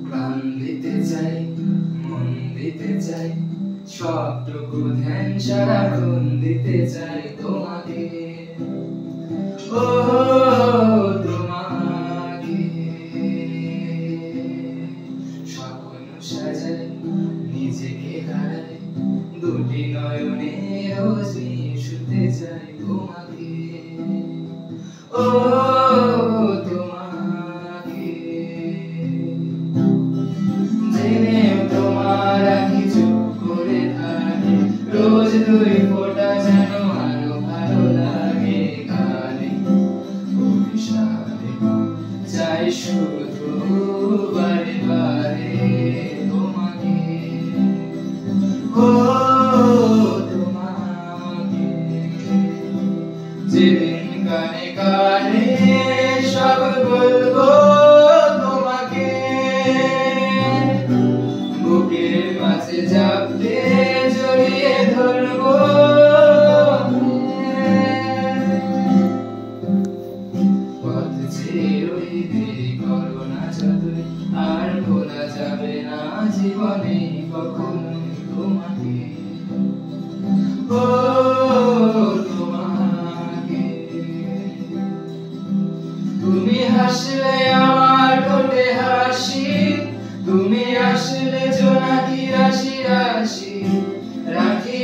প্রাণ দিতে চাই, মন দিতে চাই, সবটুকু ধ্যান সারাক্ষণ দিতে চাই তোমাকে। ও তোমাকে স্বপ্ন সাজাই, নিজেকে হারাই, দুটি নয়নে রোজই শুতে চাই তোমাকে। ও তোমাকে জেনেও তোমার আঁখি চুপ করে থাকে, রোজ দুই ফোঁটা যেন আরো ভালো লাগে গানে অভিসারে চাই শুধু বারে বারে তোমাকে। ও তোমাকে যেদিন কানে কানে সব বলবো তোমাকে, বুকের মাঝে চাপতে জড়িয়ে ধরবো। পথ চেয়ে রই, দেরি করো না যতই, আর ভোলা যাবে না জীবনে কখনোই তোমাকে। ও তোমাকে তুমি হাসলে আমার ঠোঁটে হাসি, তুমি আসলে জোনাকি রাশি রাশি রাখি